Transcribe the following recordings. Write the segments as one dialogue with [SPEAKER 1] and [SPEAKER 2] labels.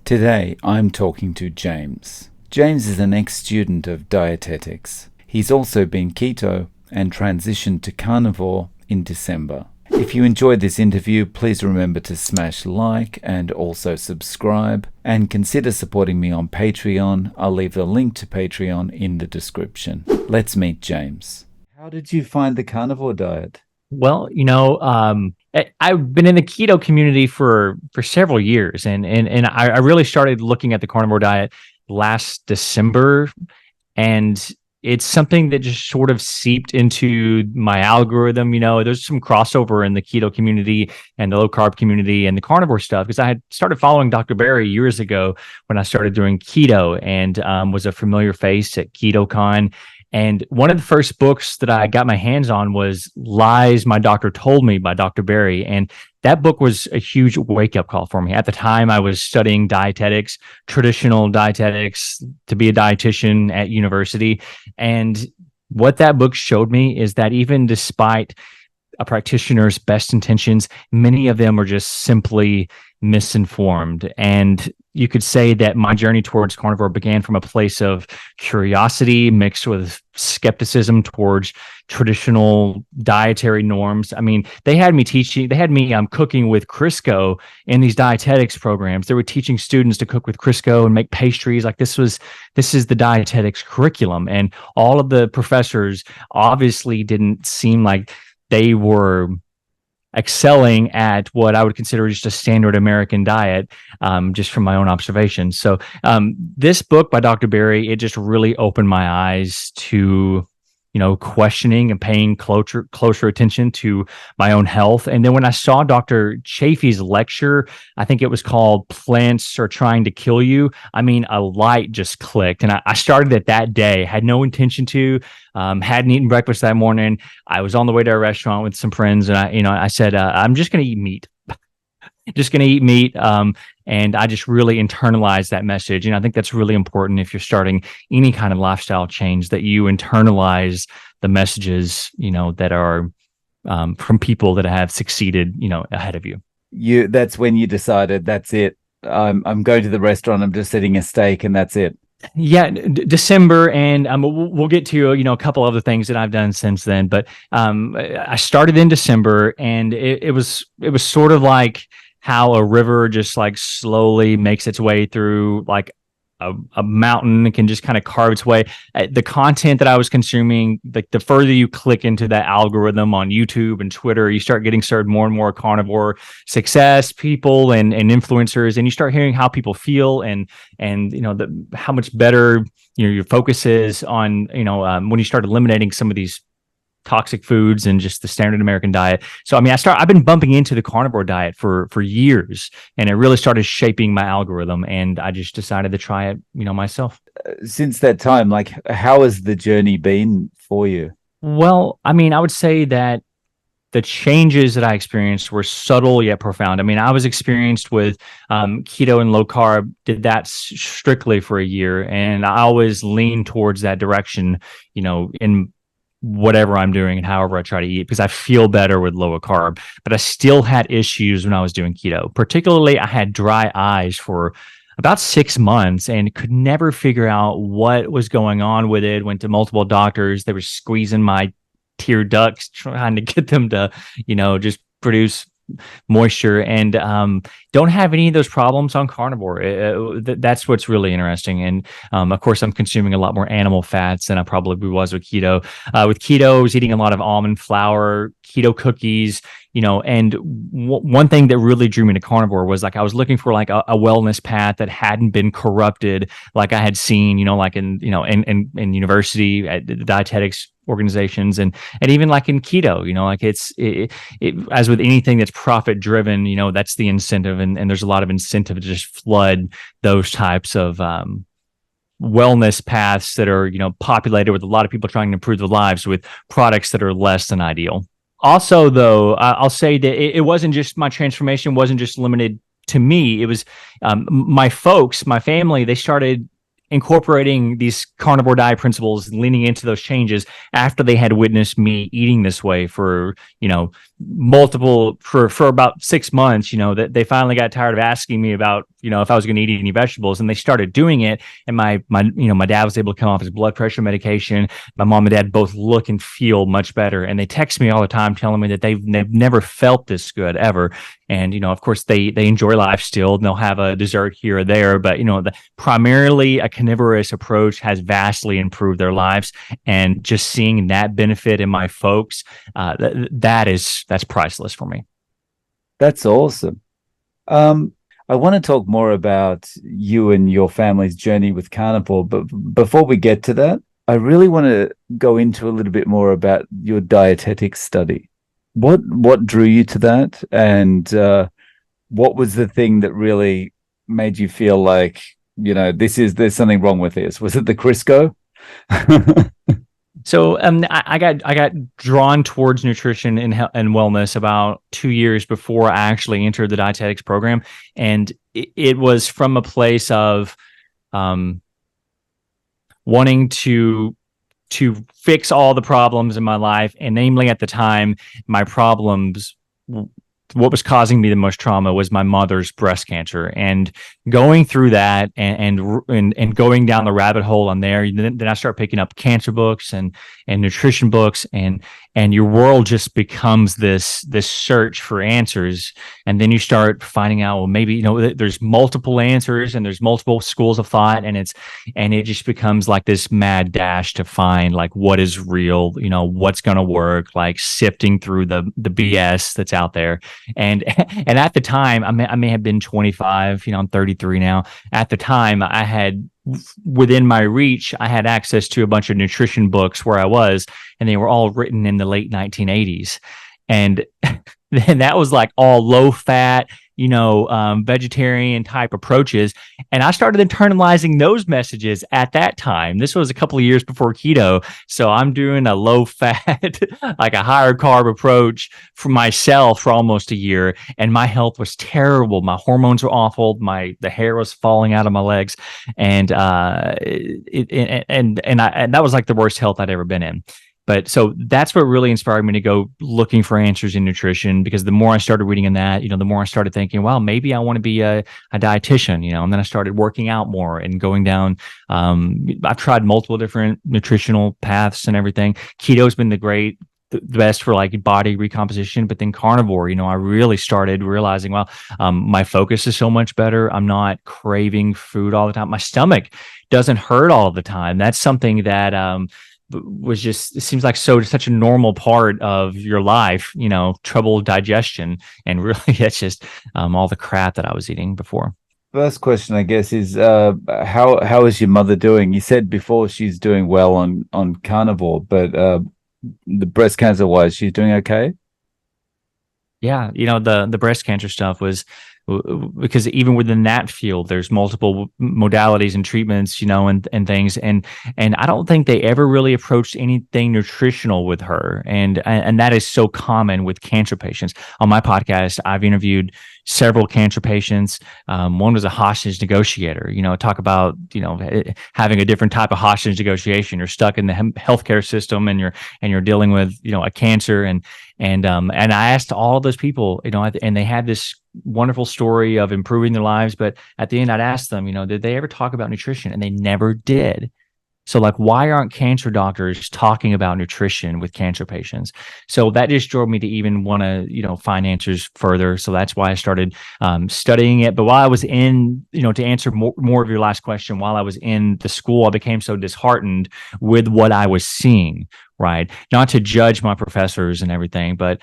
[SPEAKER 1] Today, I'm talking to James. James is an ex-student of Dietetics. He's also been keto and transitioned to Carnivore in December. If you enjoyed this interview, please remember to smash like and also subscribe, and consider supporting me on Patreon. I'll leave the link to Patreon in the description. Let's meet James. How did you find the carnivore diet?
[SPEAKER 2] Well, I've been in the keto community for several years, and I really started looking at the carnivore diet last December, and it's something that just sort of seeped into my algorithm. There's some crossover in the keto community and the low carb community and the carnivore stuff, because I had started following Dr. Berry years ago when I started doing keto, and was a familiar face at KetoCon. And one of the first books that I got my hands on was Lies My Doctor Told Me by Dr. Berry. And that book was a huge wake-up call for me. At the time, I was studying dietetics, traditional dietetics, to be a dietitian at university. And what that book showed me is that even despite a practitioner's best intentions, many of them are just simply misinformed. And you could say that my journey towards carnivore began from a place of curiosity mixed with skepticism towards traditional dietary norms. I mean, they had me cooking with Crisco in these dietetics programs. They were teaching students to cook with Crisco and make pastries. Like this is the dietetics curriculum. And all of the professors obviously didn't seem like they were excelling at what I would consider just a standard American diet, just from my own observation. So this book by Dr. Berry, it just really opened my eyes to, questioning and paying closer attention to my own health. And then when I saw Dr. Chafee's lecture, I think it was called Plants Are Trying to Kill You. I mean, a light just clicked. And I started it that day, had no intention to, hadn't eaten breakfast that morning. I was on the way to a restaurant with some friends, and I said, I'm just going to eat meat. Just going to eat meat. And I just really internalized that message. And I think that's really important if you're starting any kind of lifestyle change, that you internalize the messages, that are from people that have succeeded, ahead of you.
[SPEAKER 1] That's when you decided, that's it. I'm going to the restaurant. I'm just eating a steak and that's it.
[SPEAKER 2] Yeah, December, and we'll get to a couple other things that I've done since then. But I started in December, and it was sort of like how a river just like slowly makes its way through like a mountain. It can just kind of carve its way. The content that I was consuming, like the further you click into that algorithm on YouTube and Twitter, you start getting served more and more carnivore success people and influencers, and you start hearing how people feel and how much better your focus is on when you start eliminating some of these toxic foods and just the standard American diet. So, I mean, I've been bumping into the carnivore diet for years, and it really started shaping my algorithm, and I just decided to try it, myself.
[SPEAKER 1] Since that time, like, how has the journey been for you?
[SPEAKER 2] Well, I mean, I would say that the changes that I experienced were subtle yet profound. I mean, I was experienced with keto and low carb, did that strictly for a year, and I always leaned towards that direction, in whatever I'm doing and however I try to eat, because I feel better with lower carb. But I still had issues when I was doing keto. Particularly, I had dry eyes for about 6 months and could never figure out what was going on with it. Went to multiple doctors. They were squeezing my tear ducts, trying to get them to, just produce moisture, and don't have any of those problems on carnivore. That's what's really interesting. And of course, I'm consuming a lot more animal fats than I probably was with keto. With keto, I was eating a lot of almond flour, keto cookies, and one thing that really drew me to carnivore was like I was looking for like a wellness path that hadn't been corrupted, like I had seen, like in university at the dietetics organizations, and even like in keto, like it as with anything that's profit driven, that's the incentive, and there's a lot of incentive to just flood those types of wellness paths that are populated with a lot of people trying to improve their lives with products that are less than ideal. Also, though, I'll say that it wasn't just my transformation wasn't just limited to me. It was my folks, my family. They started incorporating these carnivore diet principles, leaning into those changes after they had witnessed me eating this way for, for about 6 months, that they finally got tired of asking me about, if I was going to eat any vegetables. And they started doing it. And my dad was able to come off his blood pressure medication. My mom and dad both look and feel much better. And they text me all the time telling me that they've never felt this good ever. And, of course, they enjoy life still. And they'll have a dessert here or there. But, primarily a carnivorous approach has vastly improved their lives. And just seeing that benefit in my folks, that's priceless for me.
[SPEAKER 1] That's awesome. I want to talk more about you and your family's journey with carnivore, but before we get to that, I really want to go into a little bit more about your dietetics study. What drew you to that, and what was the thing that really made you feel like, there's something wrong with this? Was it the Crisco?
[SPEAKER 2] So I got drawn towards nutrition and wellness about 2 years before I actually entered the dietetics program, and it was from a place of wanting to fix all the problems in my life, and namely at the time, my problems. What was causing me the most trauma was my mother's breast cancer, and going through that and going down the rabbit hole on there. Then I start picking up cancer books and nutrition books, and your world just becomes this search for answers. And then you start finding out, well, maybe there's multiple answers and there's multiple schools of thought, and it just becomes like this mad dash to find like what is real, what's going to work, like sifting through the BS that's out there. And at the time, I may have been 25, I'm 33 now. At the time, I had within my reach, I had access to a bunch of nutrition books where I was, and they were all written in the late 1980s. And then that was like all low fat, vegetarian type approaches. And I started internalizing those messages at that time. This was a couple of years before keto. So I'm doing a low fat, like a higher carb approach for myself for almost a year. And my health was terrible. My hormones were awful. The hair was falling out of my legs. And, and that was like the worst health I'd ever been in. But so that's what really inspired me to go looking for answers in nutrition, because the more I started reading in that, the more I started thinking, well, maybe I want to be a dietitian, and then I started working out more and going down. I've tried multiple different nutritional paths and everything. Keto's been the best for like body recomposition, but then carnivore, I really started realizing, well, my focus is so much better. I'm not craving food all the time. My stomach doesn't hurt all the time. That's something that, was just, it seems like such a normal part of your life, trouble digestion. And really it's just all the crap that I was eating before.
[SPEAKER 1] First question, I guess, is how is your mother doing? You said before she's doing well on carnivore, but the breast cancer wise, she's doing okay?
[SPEAKER 2] Yeah, the breast cancer stuff was because even within that field, there's multiple modalities and treatments, and things, and I don't think they ever really approached anything nutritional with her, and that is so common with cancer patients. On my podcast, I've interviewed several cancer patients. One was a hostage negotiator. Talk about having a different type of hostage negotiation. You're stuck in the healthcare system, and you're dealing with a cancer, and I asked all of those people, and they had this wonderful story of improving their lives. But at the end, I'd ask them, did they ever talk about nutrition? And they never did. So like, why aren't cancer doctors talking about nutrition with cancer patients? So that just drove me to even want to, find answers further. So that's why I started studying it. But while I was in, to answer more of your last question, while I was in the school, I became so disheartened with what I was seeing, right? Not to judge my professors and everything, but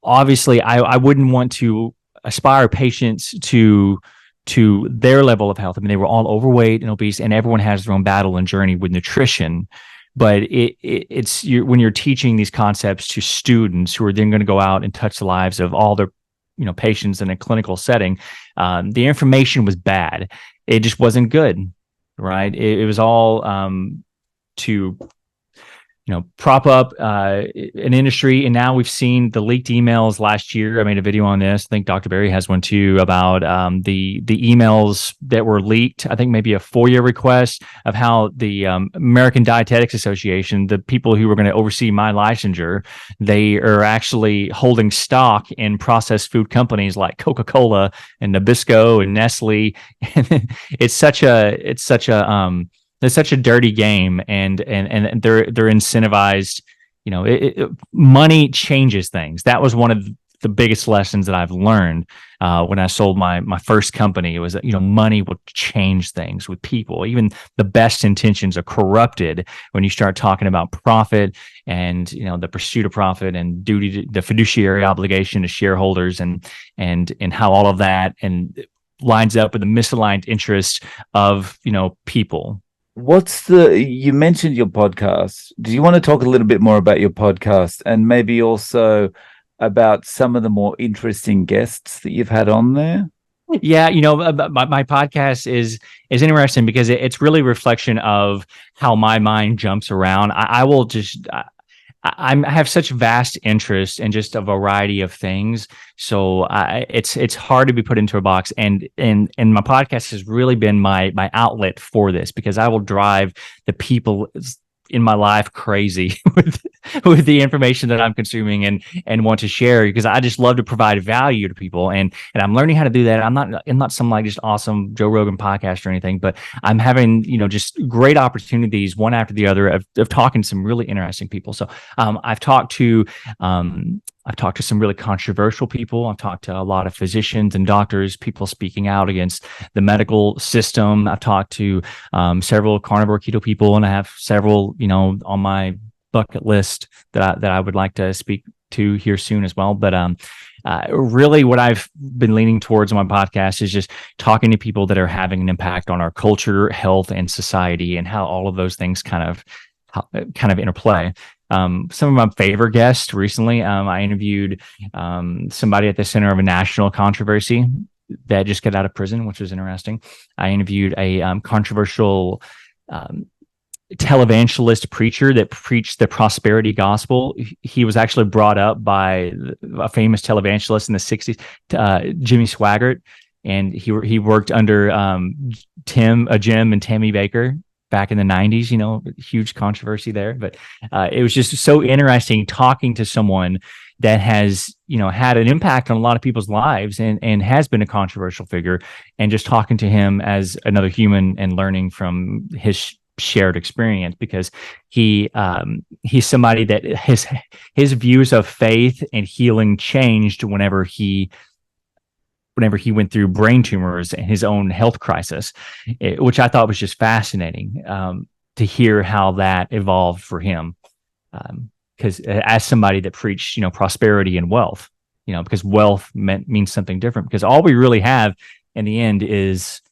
[SPEAKER 2] obviously I wouldn't want to aspire patients to their level of health. I mean, they were all overweight and obese, and everyone has their own battle and journey with nutrition. But it's when you're teaching these concepts to students who are then going to go out and touch the lives of all their patients in a clinical setting, the information was bad. It just wasn't good, right? It was all to prop up an industry. And now we've seen the leaked emails last year. I made a video on this. I think Dr. Barry has one too about the emails that were leaked. I think maybe a FOIA request of how the American Dietetics Association, the people who were going to oversee my licensure, they are actually holding stock in processed food companies like Coca-Cola and Nabisco and Nestle. And it's such a dirty game, and they're incentivized. Money changes things. That was one of the biggest lessons that I've learned when I sold my first company. It was that money will change things with people. Even the best intentions are corrupted when you start talking about profit and the pursuit of profit and duty, the fiduciary obligation to shareholders, and how all of that and lines up with the misaligned interests of people.
[SPEAKER 1] You mentioned your podcast. Do you want to talk a little bit more about your podcast and maybe also about some of the more interesting guests that you've had on there?
[SPEAKER 2] Yeah, my podcast is interesting because it's really a reflection of how my mind jumps around. I will just I have such vast interest in just a variety of things, so it's hard to be put into a box. And my podcast has really been my outlet for this, because I will drive the people in my life crazy with the information that I'm consuming and want to share, because I just love to provide value to people, and I'm learning how to do that. I'm not some like just awesome Joe Rogan podcast or anything, but I'm having just great opportunities one after the other of talking to some really interesting people. So I've talked to some really controversial people. I've talked to a lot of physicians and doctors, people speaking out against the medical system. I've talked to several carnivore keto people, and I have several, on my bucket list that I would like to speak to here soon as well. But really what I've been leaning towards on my podcast is just talking to people that are having an impact on our culture, health, and society, and how all of those things kind of interplay. Some of my favorite guests recently, I interviewed somebody at the center of a national controversy that just got out of prison, which was interesting. I interviewed a controversial televangelist preacher that preached the prosperity gospel. He was actually brought up by a famous televangelist in the 60s, Jimmy Swaggart, and he worked under Jim and Tammy Baker back in the 90s. Huge controversy there. But it was just so interesting talking to someone that has had an impact on a lot of people's lives and has been a controversial figure, and just talking to him as another human and learning from his shared experience, because he's somebody that his views of faith and healing changed whenever he went through brain tumors and his own health crisis, which I thought was just fascinating to hear how that evolved for him. Because as somebody that preached, prosperity and wealth, because wealth means something different, because all we really have in the end is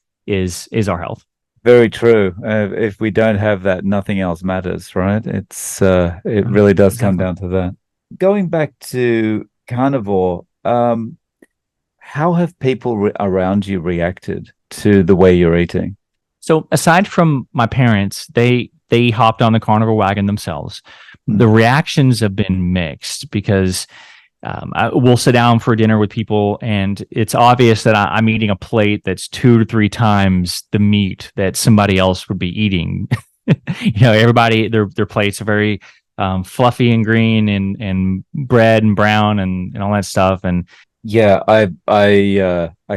[SPEAKER 2] our health.
[SPEAKER 1] Very true. If we don't have that, nothing else matters, right? It really does come down to that. Going back to Carnivore, how have people around you reacted to the way you're eating?
[SPEAKER 2] So aside from my parents, they hopped on the carnivore wagon themselves. The reactions have been mixed, because we'll sit down for dinner with people, and it's obvious that I'm eating a plate that's 2 to 3 times the meat that somebody else would be eating. Everybody, their plates are very fluffy and green and bread and brown and all that stuff. And
[SPEAKER 1] yeah, I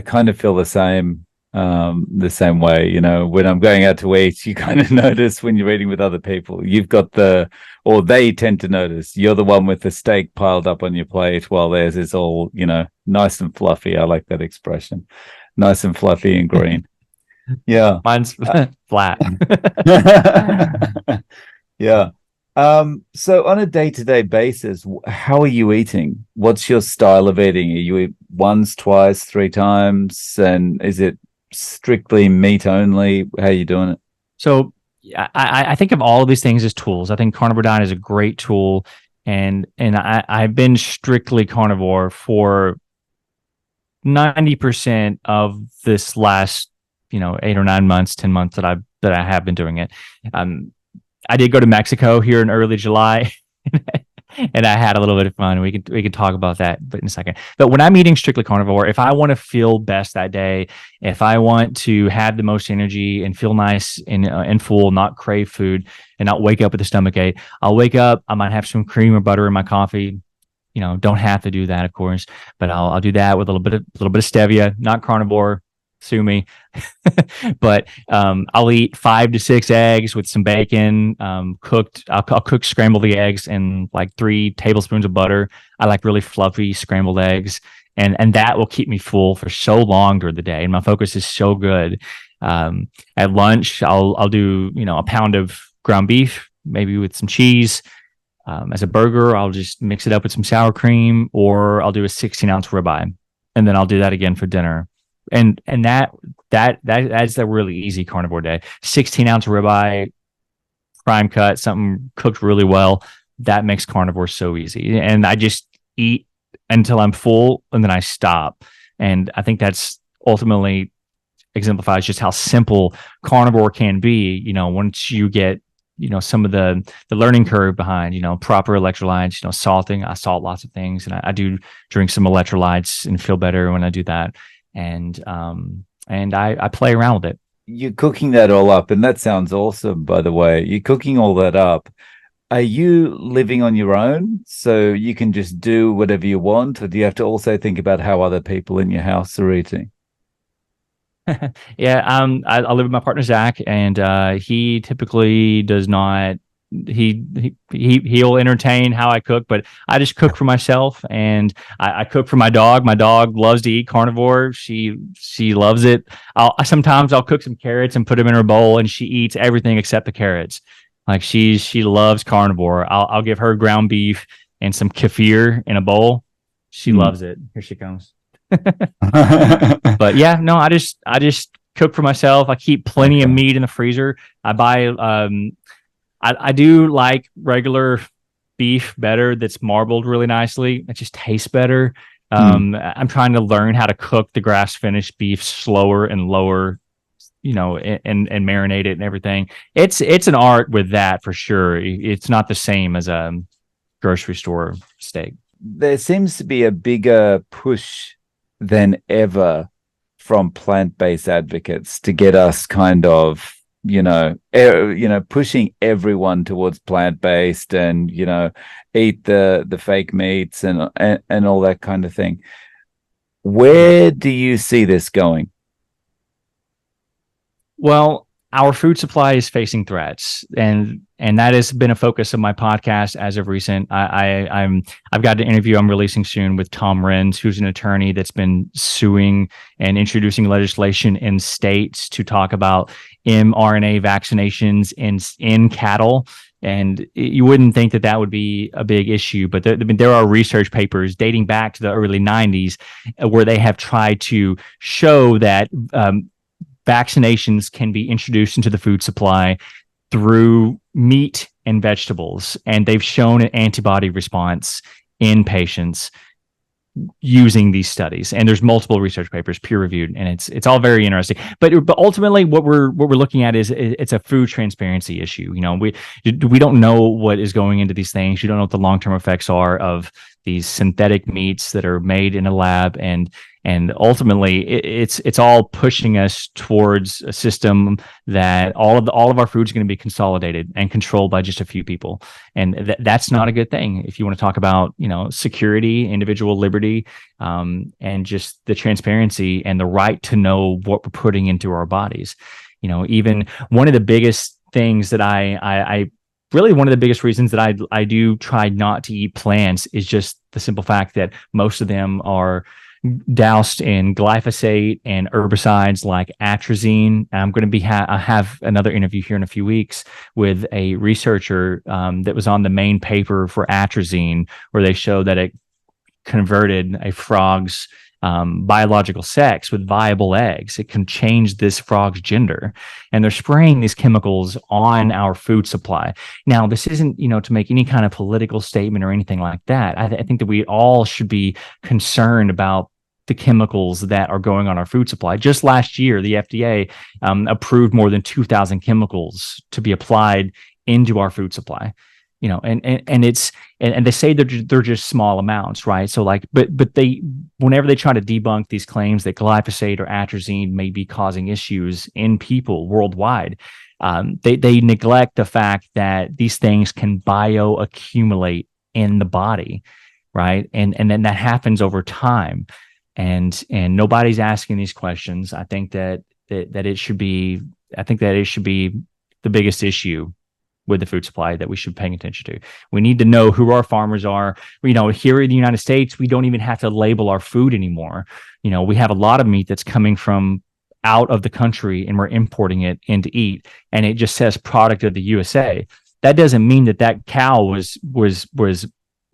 [SPEAKER 1] kind of feel the same way. When I'm going out to eat, you kind of notice when you're eating with other people, or they tend to notice you're the one with the steak piled up on your plate, while theirs is all, nice and fluffy. I like that expression. Nice and fluffy and green. Yeah.
[SPEAKER 2] Mine's flat.
[SPEAKER 1] Yeah. So on a day-to-day basis, how are you eating? What's your style of eating? Are you eat once, twice, 3 times? And is it strictly meat only? How are you doing it?
[SPEAKER 2] So I think of all of these things as tools. I think carnivore diet is a great tool, and I've been strictly carnivore for 90% of this last 8 or 9 months, 10 months that I have been doing it. I did go to Mexico here in early July. And I had a little bit of fun. We can talk about that but in a second. But when I'm eating strictly carnivore, if I want to feel best that day, if I want to have the most energy and feel nice and full, not crave food, and not wake up with a stomach ache, I'll wake up. I might have some cream or butter in my coffee. Don't have to do that, of course, but I'll do that with a little bit of stevia. Not carnivore, sue me. But I'll eat 5 to 6 eggs with some bacon, cooked. I'll cook scramble the eggs in like 3 tablespoons of butter. I like really fluffy scrambled eggs, and that will keep me full for so long during the day, and my focus is so good. At lunch, I'll do a pound of ground beef, maybe with some cheese. As a burger, I'll just mix it up with some sour cream, or I'll do a 16-ounce ribeye, and then I'll do that again for dinner. And that's a really easy carnivore day. 16-ounce ribeye, prime cut, something cooked really well. That makes carnivore so easy. And I just eat until I'm full, and then I stop. And I think that's ultimately exemplifies just how simple carnivore can be. Once you get some of the learning curve behind proper electrolytes, salting. I salt lots of things, and I do drink some electrolytes and feel better when I do that. And I play around with it.
[SPEAKER 1] You're cooking that all up, and that sounds awesome, by the way. You're cooking all that up. Are you living on your own so you can just do whatever you want, or do you have to also think about how other people in your house are eating?
[SPEAKER 2] Yeah, I live with my partner Zach, and he typically does not. He'll entertain how I cook, but I just cook for myself, and I cook for my dog. My dog loves to eat carnivore. She loves it. Sometimes I'll cook some carrots and put them in her bowl, and she eats everything except the carrots. Like she loves carnivore. I'll give her ground beef and some kefir in a bowl. She loves it. Here she comes. But yeah, no, I just cook for myself. I keep plenty of meat in the freezer. I buy I do like regular beef better that's marbled really nicely. It just tastes better. I'm trying to learn how to cook the grass finished beef slower and lower, and marinate it and everything. It's an art with that for sure. It's not the same as a grocery store steak.
[SPEAKER 1] There seems to be a bigger push than ever from plant-based advocates to get us kind of pushing everyone towards plant-based and eat the fake meats and all that kind of thing. Where do you see this going?
[SPEAKER 2] Well, our food supply is facing threats, and that has been a focus of my podcast as of recent. I've got an interview I'm releasing soon with Tom Renz, who's an attorney that's been suing and introducing legislation in states to talk about mRNA vaccinations in cattle. And you wouldn't think that would be a big issue, but there are research papers dating back to the early 90s where they have tried to show that vaccinations can be introduced into the food supply through meat and vegetables, and they've shown an antibody response in patients using these studies. And there's multiple research papers peer reviewed, and it's all very interesting. But ultimately, what we're looking at is it's a food transparency issue. We don't know what is going into these things. You don't know what the long-term effects are of these synthetic meats that are made in a lab, and ultimately it's all pushing us towards a system that all of our food is going to be consolidated and controlled by just a few people, and that's not a good thing if you want to talk about security, individual liberty, and just the transparency and the right to know what we're putting into our bodies. Even one of the biggest things that I really, one of the biggest reasons that I do try not to eat plants is just the simple fact that most of them are doused in glyphosate and herbicides like atrazine. I'm going to I have another interview here in a few weeks with a researcher that was on the main paper for atrazine, where they show that it converted a frog's biological sex with viable eggs. It can change this frog's gender, and they're spraying these chemicals on our food supply. Now, this isn't, to make any kind of political statement or anything like that. I think that we all should be concerned about the chemicals that are going on our food supply. Just last year, the FDA approved more than 2,000 chemicals to be applied into our food supply. And it's and they say they're just small amounts, right? So like, but they, whenever they try to debunk these claims that glyphosate or atrazine may be causing issues in people worldwide, they neglect the fact that these things can bioaccumulate in the body, right? And then that happens over time, and nobody's asking these questions. I think that it should be. I think that it should be the biggest issue with the food supply that we should be paying attention to. We need to know who our farmers are. Here in the United States, we don't even have to label our food anymore. We have a lot of meat that's coming from out of the country and we're importing it in to eat, and it just says product of the USA. That doesn't mean that cow was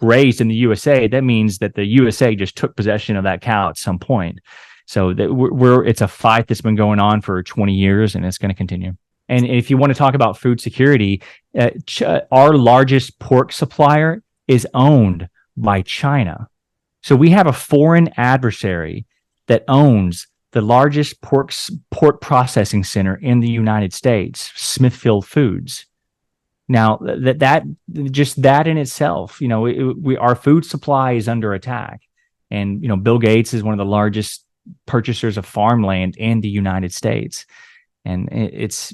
[SPEAKER 2] raised in the USA. That means that the USA just took possession of that cow at some point. So that it's a fight that's been going on for 20 years, and it's going to continue. And if you want to talk about food security, our largest pork supplier is owned by China. So we have a foreign adversary that owns the largest pork processing center in the United States, Smithfield Foods. Now, that just that in itself, our food supply is under attack. And, Bill Gates is one of the largest purchasers of farmland in the United States. And it's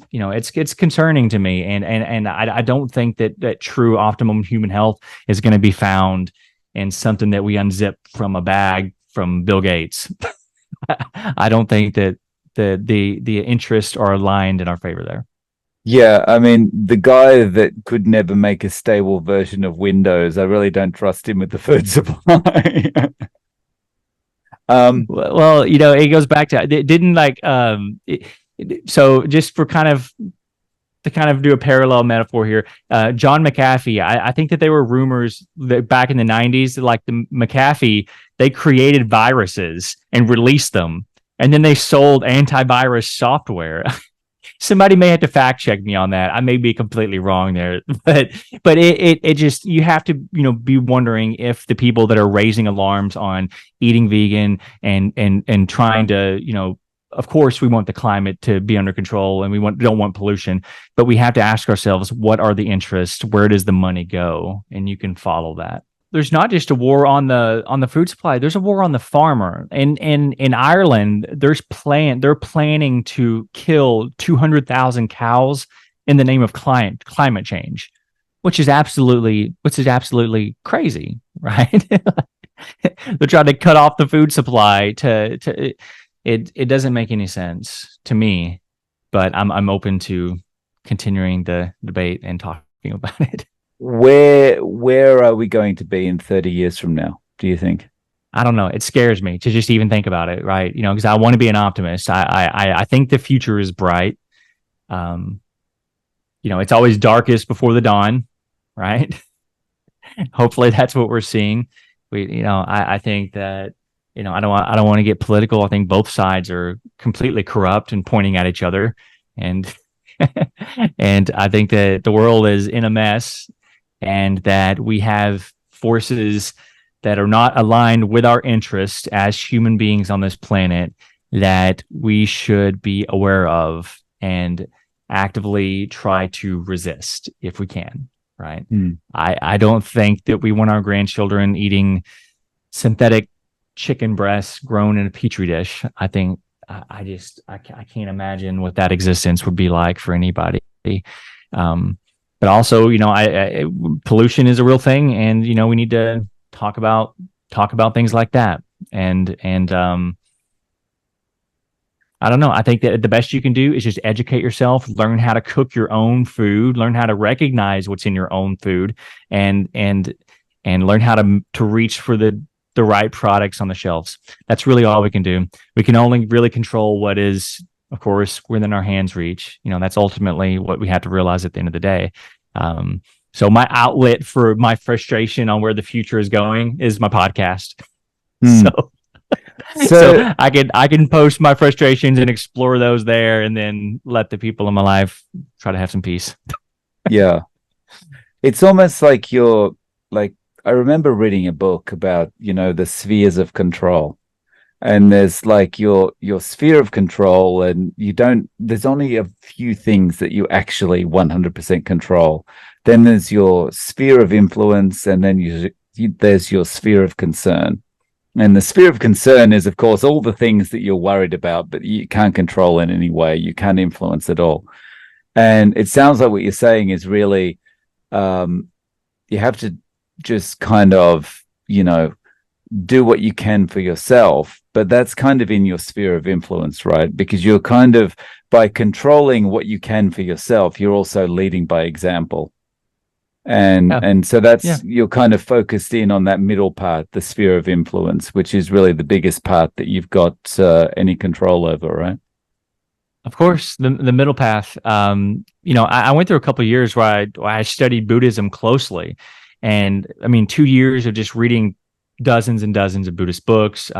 [SPEAKER 2] concerning to me, and I don't think that true optimum human health is going to be found in something that we unzip from a bag from Bill Gates. I don't think that the interests are aligned in our favor there.
[SPEAKER 1] Yeah, I mean, the guy that could never make a stable version of Windows, I really don't trust him with the food supply.
[SPEAKER 2] Well, it goes back to it didn't like so just for kind of do a parallel metaphor here, John McAfee, I think that there were rumors that back in the 90s, like the McAfee, they created viruses and released them, and then they sold antivirus software. Somebody may have to fact check me on that. I may be completely wrong there, but it just, you have to, be wondering if the people that are raising alarms on eating vegan and trying to, of course, we want the climate to be under control, and we don't want pollution, but we have to ask ourselves, what are the interests? Where does the money go? And you can follow that. There's not just a war on the food supply. There's a war on the farmer. And in Ireland, they're planning to kill 200,000 cows in the name of climate change, which is absolutely crazy, right? They're trying to cut off the food supply to it doesn't make any sense to me, but I'm open to continuing the debate and talking about it.
[SPEAKER 1] Where are we going to be in 30 years from now, do you think?
[SPEAKER 2] I don't know. It scares me to just even think about it, right? Because I want to be an optimist. I think the future is bright. It's always darkest before the dawn, right? Hopefully that's what we're seeing. I think that, I don't want to get political. I think both sides are completely corrupt and pointing at each other. And and I think that the world is in a mess, and that we have forces that are not aligned with our interests as human beings on this planet that we should be aware of and actively try to resist if we can, right? I don't think that we want our grandchildren eating synthetic chicken breasts grown in a petri dish. I think I can't imagine what that existence would be like for anybody. But also, pollution is a real thing, and we need to talk about things like that. And I don't know. I think that the best you can do is just educate yourself, learn how to cook your own food, learn how to recognize what's in your own food, and learn how to reach for the right products on the shelves. That's really all we can do. We can only really control what is, of course, within our hands reach. That's ultimately what we have to realize at the end of the day. So my outlet for my frustration on where the future is going is my podcast. So I can post my frustrations and explore those there, and then let the people in my life try to have some peace.
[SPEAKER 1] Yeah. It's almost like I remember reading a book about, the spheres of control. and there's like your sphere of control, and you don't there's only a few things that you actually 100% control. Then there's your sphere of influence, and then there's your sphere of concern. And the sphere of concern is, of course, all the things that you're worried about, but you can't control in any way. You can't influence at all. And it sounds like what you're saying is really, um, you have to just kind of, do what you can for yourself. But that's kind of in your sphere of influence, right? Because you're kind of, by controlling what you can for yourself, you're also leading by example. And
[SPEAKER 2] Yeah.
[SPEAKER 1] and so
[SPEAKER 2] Yeah.
[SPEAKER 1] that's, you're kind of focused in on that middle part, the sphere of influence, which is really the biggest part that you've got any control over, right?
[SPEAKER 2] Of course, the middle path. I went through a couple of years where I studied Buddhism closely, and I mean, 2 years of just reading dozens and dozens of Buddhist books.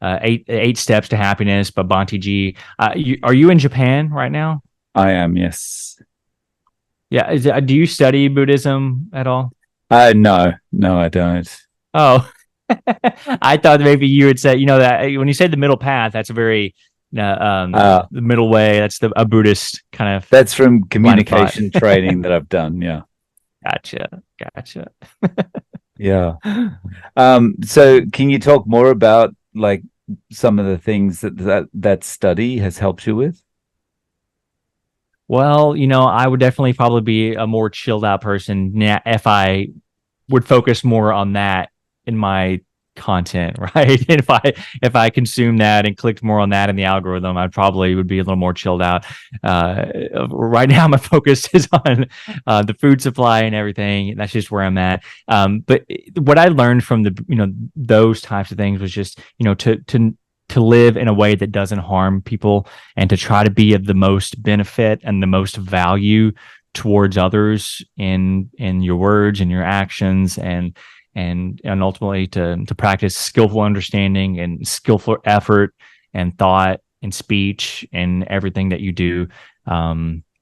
[SPEAKER 2] Eight Steps to Happiness by Bhante G. Are you in Japan right now?
[SPEAKER 1] I am, yes.
[SPEAKER 2] Yeah. Do you study Buddhism at all?
[SPEAKER 1] No, no, I don't.
[SPEAKER 2] Oh, I thought maybe you would say, that when you say the middle path, that's a very
[SPEAKER 1] Uh,
[SPEAKER 2] the middle way. That's a Buddhist kind of
[SPEAKER 1] that's from
[SPEAKER 2] line of thought.
[SPEAKER 1] communication training that I've done. Yeah.
[SPEAKER 2] Gotcha. Gotcha.
[SPEAKER 1] Yeah. So can you talk more about like some of the things that study has helped you with?
[SPEAKER 2] Well, I would definitely probably be a more chilled out person if I would focus more on that in my content, right? And if I consume that and clicked more on that in the algorithm, I probably would be a little more chilled out. Right now, my focus is on the food supply and everything. That's just where I'm at. But what I learned from those types of things was just to live in a way that doesn't harm people and to try to be of the most benefit and the most value towards others in your words and your actions, and ultimately to practice skillful understanding and skillful effort and thought and speech and everything that you do.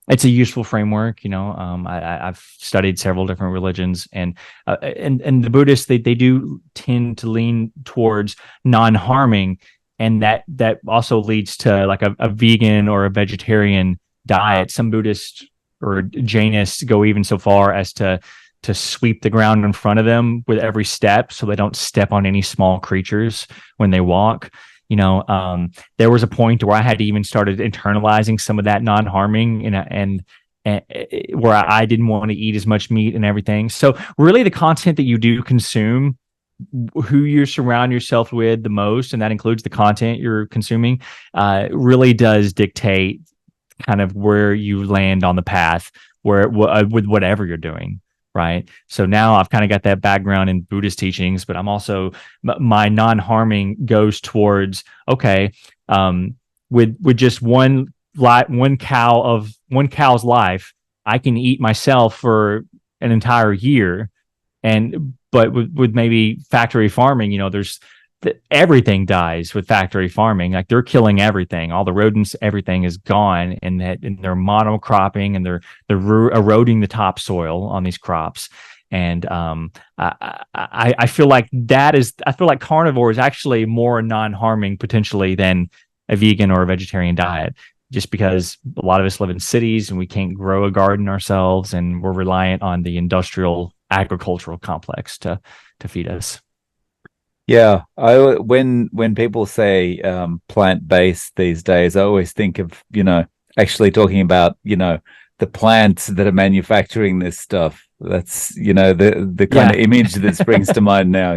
[SPEAKER 2] It's a useful framework. I've studied several different religions, and the Buddhists, they do tend to lean towards non-harming, and that also leads to like a vegan or a vegetarian diet. Some Buddhists or Jainists go even so far as to sweep the ground in front of them with every step, so they don't step on any small creatures when they walk. There was a point where I had even started internalizing some of that non-harming, and where I didn't want to eat as much meat and everything. So really, the content that you do consume, who you surround yourself with the most, and that includes the content you're consuming, really does dictate kind of where you land on the path with whatever you're doing. Right. So now I've kind of got that background in Buddhist teachings, but I'm also, my non-harming goes towards, okay, with just one cow's life, I can eat myself for an entire year. But with maybe factory farming, there's everything dies with factory farming. Like, they're killing everything, all the rodents, everything is gone, and they're monocropping, and they're eroding the topsoil on these crops. And I feel like I feel like carnivore is actually more non-harming potentially than a vegan or a vegetarian diet, just because a lot of us live in cities and we can't grow a garden ourselves, and we're reliant on the industrial agricultural complex to feed us.
[SPEAKER 1] Yeah, when people say plant-based these days, I always think of, actually talking about, the plants that are manufacturing this stuff. That's, the kind of
[SPEAKER 2] Yeah,
[SPEAKER 1] image that springs to mind now.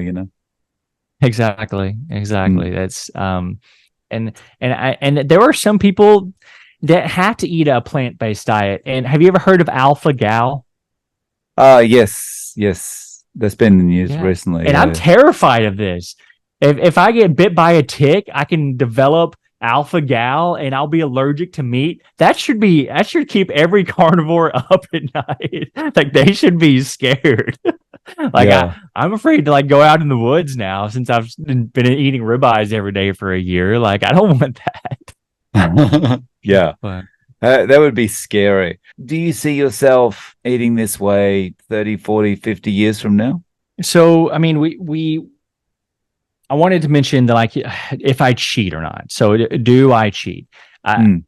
[SPEAKER 2] exactly.
[SPEAKER 1] Mm.
[SPEAKER 2] Exactly. That's and there are some people that have to eat a plant-based diet. And have you ever heard of alpha gal?
[SPEAKER 1] Yes, yes. That's been in the news
[SPEAKER 2] Yeah.
[SPEAKER 1] recently.
[SPEAKER 2] And I'm
[SPEAKER 1] Yeah.
[SPEAKER 2] terrified of this. If I get bit by a tick, I can develop alpha gal and I'll be allergic to meat. That should keep every carnivore up at night. Like, they should be scared. Like,
[SPEAKER 1] Yeah.
[SPEAKER 2] I'm afraid to like go out in the woods now since I've been eating ribeyes every day for a year. Like, I don't want that.
[SPEAKER 1] Yeah.
[SPEAKER 2] But
[SPEAKER 1] That would be scary. Do you see yourself eating this way 30, 40, 50 years from now?
[SPEAKER 2] so I mean, we I wanted to mention that, like, if I cheat or not. So do I cheat?
[SPEAKER 1] Mm.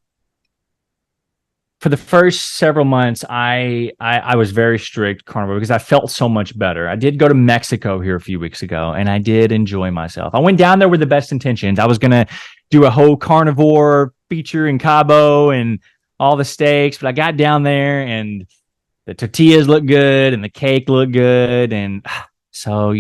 [SPEAKER 2] For the first several months, I was very strict carnivore because I felt so much better. I did go to Mexico here a few weeks ago, and I did enjoy myself. I went down there with the best intentions. I was gonna do a whole carnivore feature in Cabo and all the steaks, but I got down there and the tortillas look good and the cake looked good, and so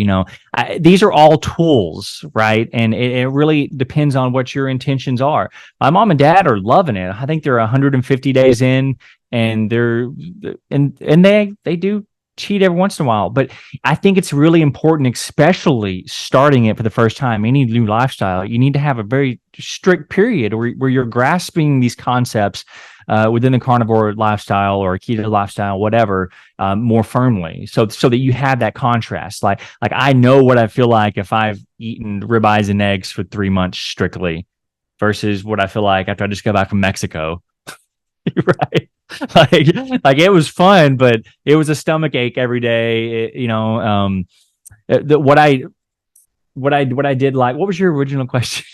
[SPEAKER 2] these are all tools, right? And it really depends on what your intentions are. My mom and dad are loving it. I think they're 150 days in, and they do cheat every once in a while. But I think it's really important, especially starting it for the first time, any new lifestyle. You need to have a very strict period where you're grasping these concepts within the carnivore lifestyle or keto lifestyle, whatever, more firmly, so that you have that contrast. Like I know what I feel like if I've eaten ribeyes and eggs for 3 months strictly, versus what I feel like after I just got back from Mexico. Right? Like it was fun, but it was a stomach ache every day. What I did like. What was your original question?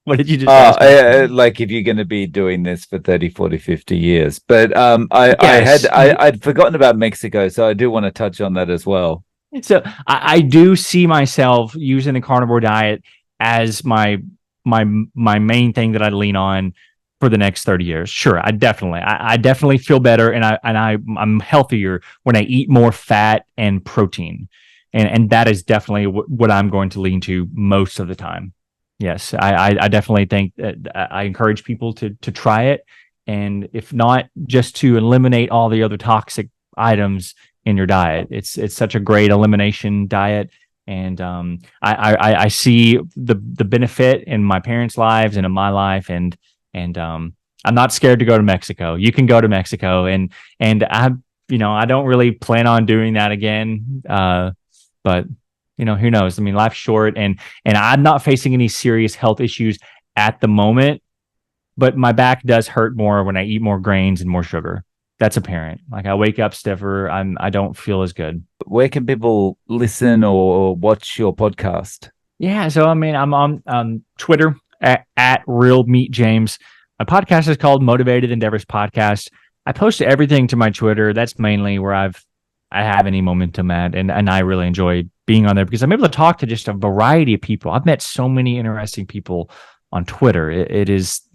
[SPEAKER 2] What did you just ask me?
[SPEAKER 1] Like if you're going to be doing this for 30, 40, 50 years. But
[SPEAKER 2] Yes.
[SPEAKER 1] I'd forgotten about Mexico, so I do want to touch on that as well.
[SPEAKER 2] So I do see myself using the carnivore diet as my main thing that I lean on for the next 30 years. Sure, I definitely feel better, and I'm healthier when I eat more fat and protein, and that is definitely what I'm going to lean to most of the time. Yes, I definitely think that I encourage people to try it, and if not, just to eliminate all the other toxic items in your diet. It's such a great elimination diet, and I see the benefit in my parents' lives and in my life, and I'm not scared to go to Mexico. You can go to Mexico, and I don't really plan on doing that again. But who knows? I mean, life's short, and I'm not facing any serious health issues at the moment, but my back does hurt more when I eat more grains and more sugar. That's apparent. Like I wake up stiffer. I don't feel as good.
[SPEAKER 1] Where can people listen or watch your podcast?
[SPEAKER 2] Yeah. So I mean, I'm on Twitter at Real Meat James. My podcast is called Motivated Endeavors Podcast. I post everything to my Twitter. That's mainly where I have any momentum at, and I really enjoy being on there because I'm able to talk to just a variety of people. I've met so many interesting people on Twitter. It's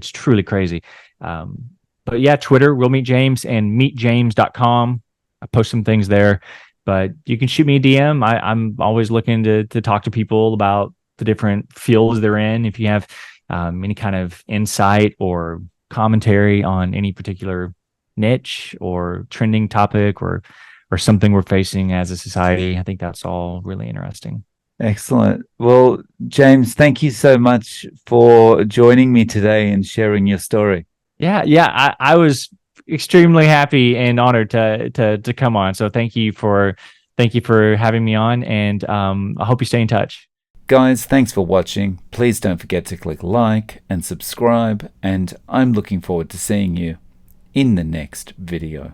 [SPEAKER 2] truly crazy. But yeah, Twitter, Real Meat James, and meetjames.com. I post some things there, but you can shoot me a DM. I'm always looking to talk to people about the different fields they're in. If you have any kind of insight or commentary on any particular niche or trending topic or something we're facing as a society, I think that's all really interesting.
[SPEAKER 1] Excellent. Well, James, thank you so much for joining me today and sharing your story.
[SPEAKER 2] Yeah. I was extremely happy and honored to come on. So thank you for having me on, and I hope you stay in touch.
[SPEAKER 1] Guys, thanks for watching. Please don't forget to click like and subscribe, and I'm looking forward to seeing you in the next video.